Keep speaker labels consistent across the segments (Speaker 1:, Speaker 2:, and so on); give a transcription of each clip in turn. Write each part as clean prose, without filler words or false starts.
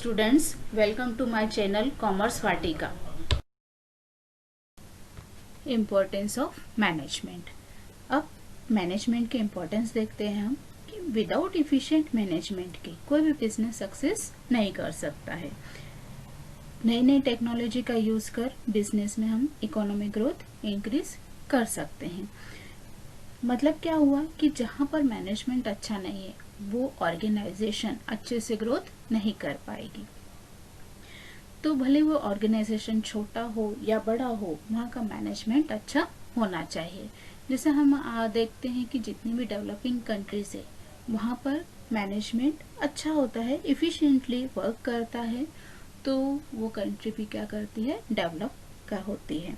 Speaker 1: Students, welcome to my channel commerce Vatika. Importance of management. अब management के importance देखते हैं हम कि विदाउट इफिशिएंट मैनेजमेंट के कोई भी बिजनेस सक्सेस नहीं कर सकता है। नई नई टेक्नोलॉजी का यूज कर बिजनेस में हम इकोनॉमिक ग्रोथ इंक्रीज कर सकते हैं। मतलब क्या हुआ कि जहाँ पर मैनेजमेंट अच्छा नहीं है वो ऑर्गेनाइजेशन अच्छे से ग्रोथ नहीं कर पाएगी। तो भले वो ऑर्गेनाइजेशन छोटा हो या बड़ा हो, वहाँ का मैनेजमेंट अच्छा होना चाहिए। जैसे हम देखते हैं कि जितनी भी डेवलपिंग कंट्रीज है वहाँ पर मैनेजमेंट अच्छा होता है, इफिशिएंटली वर्क करता है, तो वो कंट्री भी क्या करती है, डेवलप का होती है।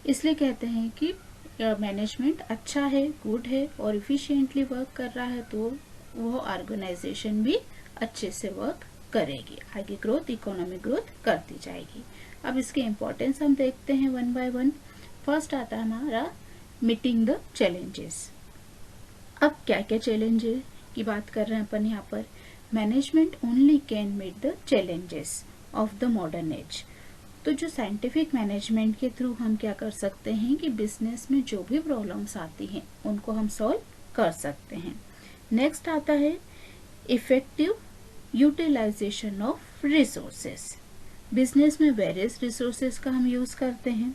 Speaker 1: इसलिए कहते हैं कि मैनेजमेंट अच्छा है, गुड है और इफिशिएंटली वर्क कर रहा है तो वो ऑर्गेनाइजेशन भी अच्छे से वर्क करेगी, आगे ग्रोथ, इकोनॉमिक ग्रोथ करती जाएगी। अब इसके इम्पोर्टेंस हम देखते हैं वन बाय वन। फर्स्ट आता है हमारा मीटिंग द चैलेंजेस। अब क्या क्या चैलेंजेस की बात कर रहे हैं अपन यहाँ पर। Management only can meet the challenges of the modern age. तो जो साइंटिफिक मैनेजमेंट के थ्रू हम क्या कर सकते हैं कि बिजनेस में जो भी प्रॉब्लम्स आती हैं उनको हम सॉल्व कर सकते हैं। नेक्स्ट आता है effective utilization of resources. Business में वेरियस रिसोर्सेस का हम यूज करते हैं।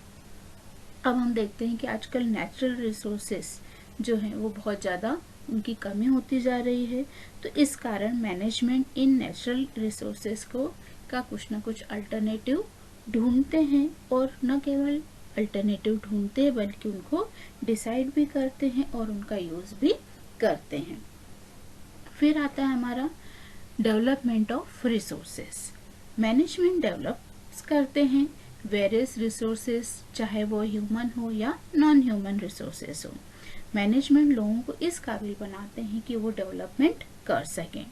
Speaker 1: अब हम देखते हैं कि आजकल नेचुरल रिसोर्सेस जो हैं वो बहुत ज़्यादा उनकी कमी होती जा रही है, तो इस कारण मैनेजमेंट इन नेचुरल रिसोर्सेस को का कुछ ना कुछ अल्टरनेटिव ढूंढते हैं, और न केवल अल्टरनेटिव ढूंढते हैं बल्कि उनको डिसाइड भी करते हैं और उनका यूज भी करते हैं। फिर आता है हमारा development of resources. Management develop करते हैं वेरियस रिसोर्सेस, चाहे वो ह्यूमन हो या नॉन ह्यूमन रिसोर्सेस हो। मैनेजमेंट लोगों को इस काबिल बनाते हैं कि वो डेवलपमेंट कर सकें।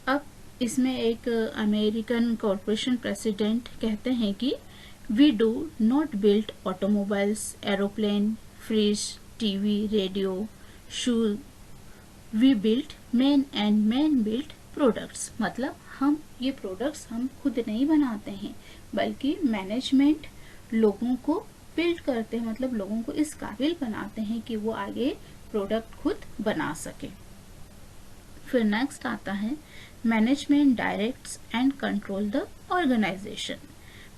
Speaker 1: अब इसमें एक अमेरिकन कॉर्पोरेशन प्रेसिडेंट कहते हैं कि we do not build automobiles, aeroplane, fridge, TV, radio, shoes, we build man and man build products. मतलब हम ये प्रोडक्ट्स हम खुद नहीं बनाते हैं बल्कि मैनेजमेंट लोगों को बिल्ड करते हैं, मतलब लोगों को इस काबिल बनाते हैं कि वो आगे प्रोडक्ट खुद बना सके। फिर नेक्स्ट आता है management directs and control the organization.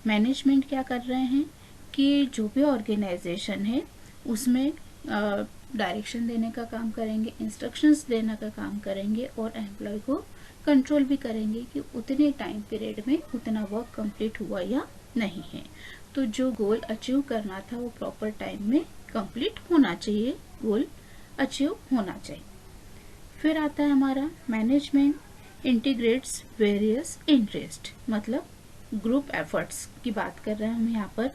Speaker 1: Management क्या कर रहे हैं कि जो भी ऑर्गेनाइजेशन है उसमें डायरेक्शन देने का काम करेंगे, इंस्ट्रक्शंस देने का काम करेंगे और एम्प्लॉय को कंट्रोल भी करेंगे कि उतने टाइम पीरियड में उतना वर्क कंप्लीट हुआ या नहीं है। तो जो गोल अचीव करना था वो प्रॉपर टाइम में कंप्लीट होना चाहिए, गोल अचीव होना चाहिए। फिर आता है हमारा मैनेजमेंट इंटीग्रेट्स वेरियस इंटरेस्ट, मतलब ग्रुप एफर्ट्स की बात कर रहे हैं हम यहाँ पर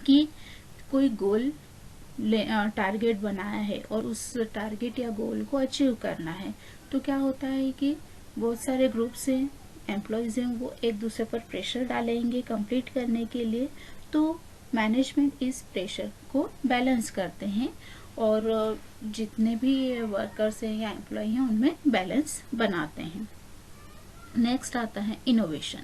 Speaker 1: कि कोई गोल टारगेट बनाया है और उस टारगेट या गोल को अचीव करना है, तो क्या होता है कि बहुत सारे ग्रुप्स हैं, एम्प्लॉयज हैं, वो एक दूसरे पर प्रेशर डालेंगे कंप्लीट करने के लिए। तो मैनेजमेंट इस प्रेशर को बैलेंस करते हैं और जितने भी वर्कर्स हैं या एम्प्लॉय हैं उनमें बैलेंस बनाते हैं। नेक्स्ट आता है इनोवेशन।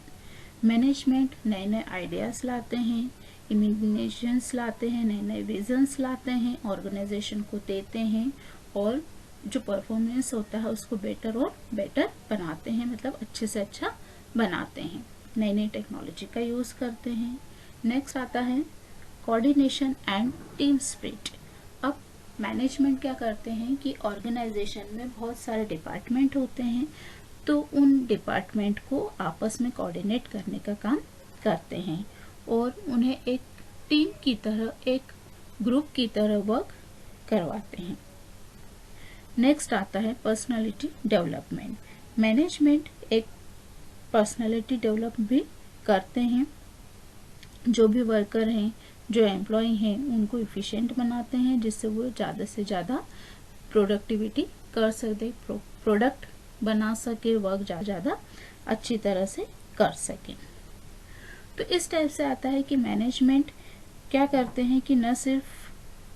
Speaker 1: मैनेजमेंट नए नए आइडियाज लाते हैं, इमेजिनेशंस लाते हैं, नए नए विजन्स लाते हैं, ऑर्गेनाइजेशन को देते हैं और जो परफॉर्मेंस होता है उसको बेटर और बेटर बनाते हैं, मतलब अच्छे से अच्छा बनाते हैं। नई नई टेक्नोलॉजी का यूज करते हैं। नेक्स्ट आता है कोऑर्डिनेशन एंड टीम स्पिरिट। अब मैनेजमेंट क्या करते हैं कि ऑर्गेनाइजेशन में बहुत सारे डिपार्टमेंट होते हैं, तो उन डिपार्टमेंट को आपस में कोऑर्डिनेट करने का काम करते हैं और उन्हें एक टीम की तरह, एक ग्रुप की तरह वर्क करवाते हैं। नेक्स्ट आता है पर्सनालिटी डेवलपमेंट। मैनेजमेंट एक पर्सनालिटी डेवलप भी करते हैं। जो भी वर्कर हैं, जो एम्प्लॉय हैं, उनको इफिशिएंट बनाते हैं जिससे वो ज़्यादा से ज़्यादा प्रोडक्टिविटी कर सके, प्रोडक्ट बना सके, वर्क ज़्यादा अच्छी तरह से कर सके। तो इस टाइप से आता है कि मैनेजमेंट क्या करते हैं कि न सिर्फ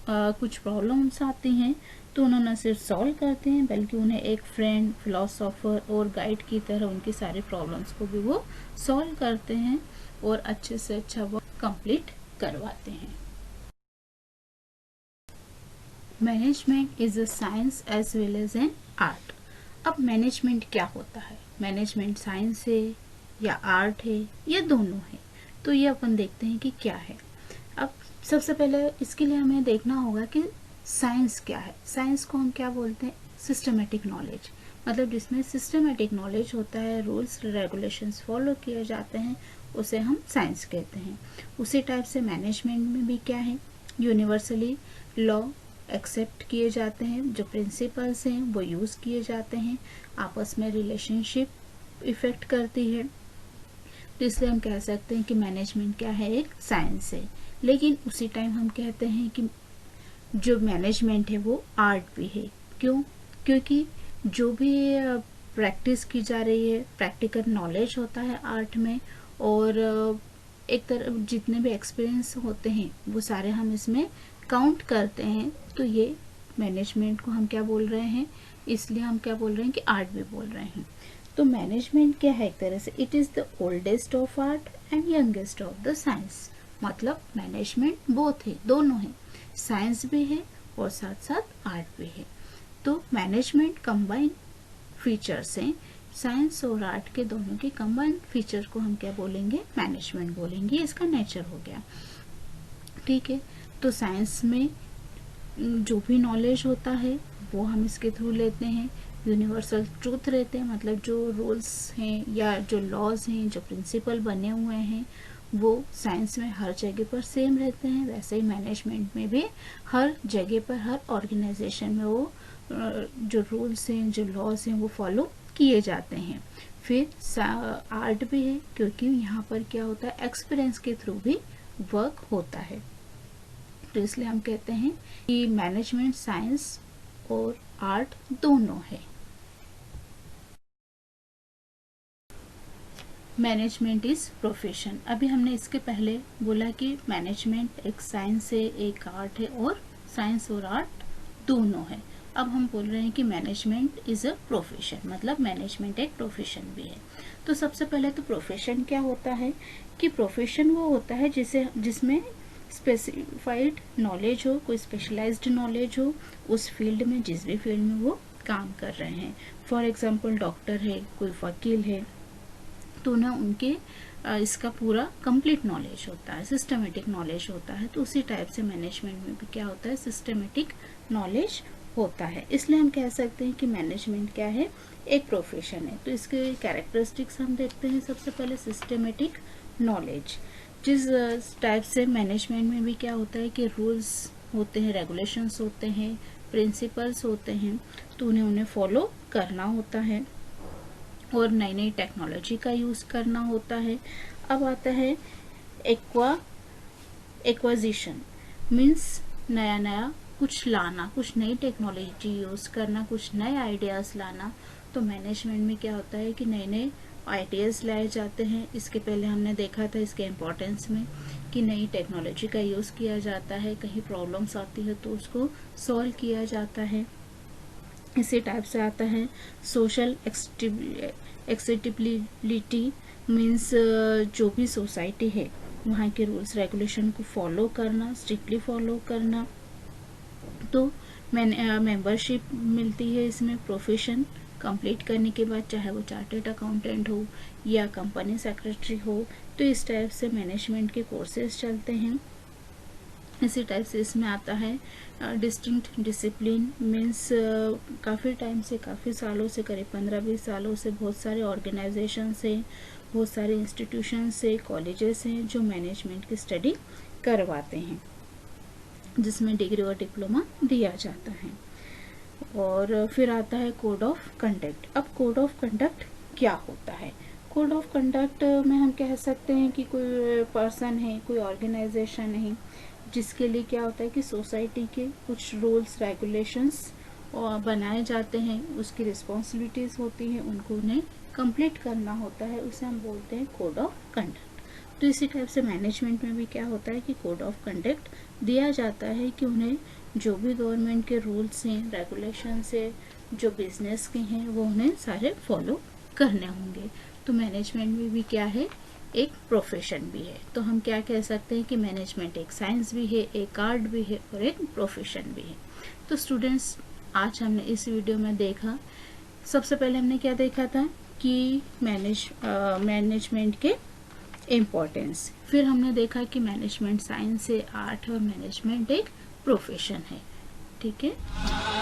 Speaker 1: कुछ प्रॉब्लम्स आती हैं तो उन्हें न सिर्फ सॉल्व करते हैं बल्कि उन्हें एक फ्रेंड, फिलोसोफर और गाइड की तरह उनकी सारी प्रॉब्लम्स को भी वो सॉल्व करते हैं और अच्छे से अच्छा वो कंप्लीट करवाते हैं। Management is a science as well as an art. अब मैनेजमेंट क्या होता है? मैनेजमेंट साइंस है या आर्ट है या दोनों है? तो ये अपन देखते हैं कि क्या है। अब सबसे पहले इसके लिए हमें देखना होगा कि साइंस क्या है। साइंस को हम क्या बोलते हैं? सिस्टमेटिक नॉलेज, मतलब जिसमें सिस्टमेटिक नॉलेज होता है, रूल्स रेगुलेशंस फॉलो किए जाते हैं, उसे हम साइंस कहते हैं। उसी टाइप से मैनेजमेंट में भी क्या है? यूनिवर्सली लॉ एक्सेप्ट किए जाते हैं, जो प्रिंसिपल्स हैं वो यूज़ किए जाते हैं, आपस में रिलेशनशिप इफेक्ट करती है। तो इसलिए हम कह सकते हैं कि मैनेजमेंट क्या है? एक साइंस है। लेकिन उसी टाइम हम कहते हैं कि जो मैनेजमेंट है वो आर्ट भी है। क्यों? क्योंकि जो भी प्रैक्टिस की जा रही है, प्रैक्टिकल नॉलेज होता है आर्ट में, और एक तरह जितने भी एक्सपीरियंस होते हैं वो सारे हम इसमें काउंट करते हैं। तो ये मैनेजमेंट को हम क्या बोल रहे हैं? इसलिए हम क्या बोल रहे हैं कि आर्ट भी बोल रहे हैं। तो मैनेजमेंट क्या है? एक तरह से it is the oldest of art and youngest of the science. मतलब मैनेजमेंट बोथ है, दोनों है, साइंस भी है और साथ साथ आर्ट भी है। तो मैनेजमेंट कंबाइन फीचर्स हैं, साइंस और आर्ट के दोनों के कंबाइन फीचर को हम क्या बोलेंगे? मैनेजमेंट बोलेंगे। इसका नेचर हो गया, ठीक है। तो साइंस में जो भी नॉलेज होता है वो हम इसके थ्रू लेते हैं, यूनिवर्सल ट्रूथ रहते हैं, मतलब जो रूल्स हैं या जो लॉज हैं, जो प्रिंसिपल बने हुए हैं वो साइंस में हर जगह पर सेम रहते हैं। वैसे ही मैनेजमेंट में भी हर जगह पर, हर ऑर्गेनाइजेशन में वो जो रूल्स हैं, जो लॉज हैं वो फॉलो किए जाते हैं। फिर आर्ट भी है, क्योंकि यहाँ पर क्या होता है? एक्सपीरियंस के थ्रू भी वर्क होता है। तो इसलिए हम कहते हैं कि मैनेजमेंट साइंस और आर्ट दोनों है। Management is profession. अभी हमने इसके पहले बोला कि मैनेजमेंट एक साइंस है, एक आर्ट है, और साइंस और आर्ट दोनों है। अब हम बोल रहे हैं कि मैनेजमेंट इज अ प्रोफेशन, मतलब मैनेजमेंट एक प्रोफेशन भी है। तो सबसे पहले तो प्रोफेशन क्या होता है? कि प्रोफेशन वो होता है जिसमें स्पेसिफाइड नॉलेज हो, कोई स्पेशलाइज्ड नॉलेज हो उस फील्ड में, जिस भी फील्ड में वो काम कर रहे हैं। फॉर एग्जांपल डॉक्टर है, कोई वकील है, तो ना उनके इसका पूरा कंप्लीट नॉलेज होता है, सिस्टमेटिक नॉलेज होता है। तो उसी टाइप से मैनेजमेंट में भी क्या होता है? सिस्टमेटिक नॉलेज होता है। इसलिए हम कह सकते हैं कि मैनेजमेंट क्या है? एक प्रोफेशन है। तो इसके कैरेक्टरिस्टिक्स हम देखते हैं। सबसे पहले सिस्टमेटिक नॉलेज, जिस टाइप से मैनेजमेंट में भी क्या होता है कि रूल्स होते हैं, रेगुलेशंस होते हैं, प्रिंसिपल्स होते हैं, तो उन्हें फॉलो करना होता है और नई नई टेक्नोलॉजी का यूज़ करना होता है। अब आता है एक्वाजिशन, मीन्स नया नया कुछ लाना, कुछ नई टेक्नोलॉजी यूज़ करना, कुछ नए आइडियाज़ लाना। तो मैनेजमेंट में क्या होता है कि नए नए आइडियाज़ लाए जाते हैं। इसके पहले हमने देखा था इसके इम्पोर्टेंस में कि नई टेक्नोलॉजी का यूज़ किया जाता है, कहीं प्रॉब्लम्स आती है तो उसको सॉल्व किया जाता है। इसी टाइप से आता है सोशल एक्सेप्टेबिलिटी, मीन्स जो भी सोसाइटी है वहाँ के रूल्स रेगुलेशन को फॉलो करना, स्ट्रिक्टली फॉलो करना। तो मेंबरशिप मिलती है इसमें प्रोफेशन कंप्लीट करने के बाद, चाहे वो चार्टर्ड अकाउंटेंट हो या कंपनी सेक्रेटरी हो। तो इस टाइप से मैनेजमेंट के कोर्सेज चलते हैं। इसी टाइप से इसमें आता है डिस्टिंक्ट डिसिप्लिन, मीन्स काफ़ी टाइम से, काफ़ी सालों से, करीब 15-20 सालों से बहुत सारे ऑर्गेनाइजेशन से, बहुत सारे इंस्टीट्यूशन से, कॉलेजेस हैं जो मैनेजमेंट की स्टडी करवाते हैं, जिसमें डिग्री और डिप्लोमा दिया जाता है। और फिर आता है कोड ऑफ कंडक्ट। अब कोड ऑफ कंडक्ट क्या होता है? कोड ऑफ कंडक्ट में हम कह सकते हैं कि कोई पर्सन है, कोई ऑर्गेनाइजेशन है, जिसके लिए क्या होता है कि सोसाइटी के कुछ रूल्स रेगुलेशंस बनाए जाते हैं, उसकी रिस्पॉन्सिबिलिटीज़ होती हैं, उनको उन्हें कंप्लीट करना होता है, उसे हम बोलते हैं कोड ऑफ कंडक्ट। तो इसी टाइप से मैनेजमेंट में भी क्या होता है कि कोड ऑफ कंडक्ट दिया जाता है कि उन्हें जो भी गवर्नमेंट के रूल्स हैं, रेगुलेशंस है, जो बिजनेस के हैं, वो उन्हें सारे फॉलो करने होंगे। तो मैनेजमेंट में भी क्या है, एक प्रोफेशन भी है। तो हम क्या कह सकते हैं कि मैनेजमेंट एक साइंस भी है, एक आर्ट भी है और एक प्रोफेशन भी है। तो स्टूडेंट्स, आज हमने इस वीडियो में देखा, सबसे पहले हमने क्या देखा था कि मैनेजमेंट के इम्पोर्टेंस, फिर हमने देखा कि मैनेजमेंट साइंस है, आर्ट है और मैनेजमेंट एक प्रोफेशन है। ठीक है।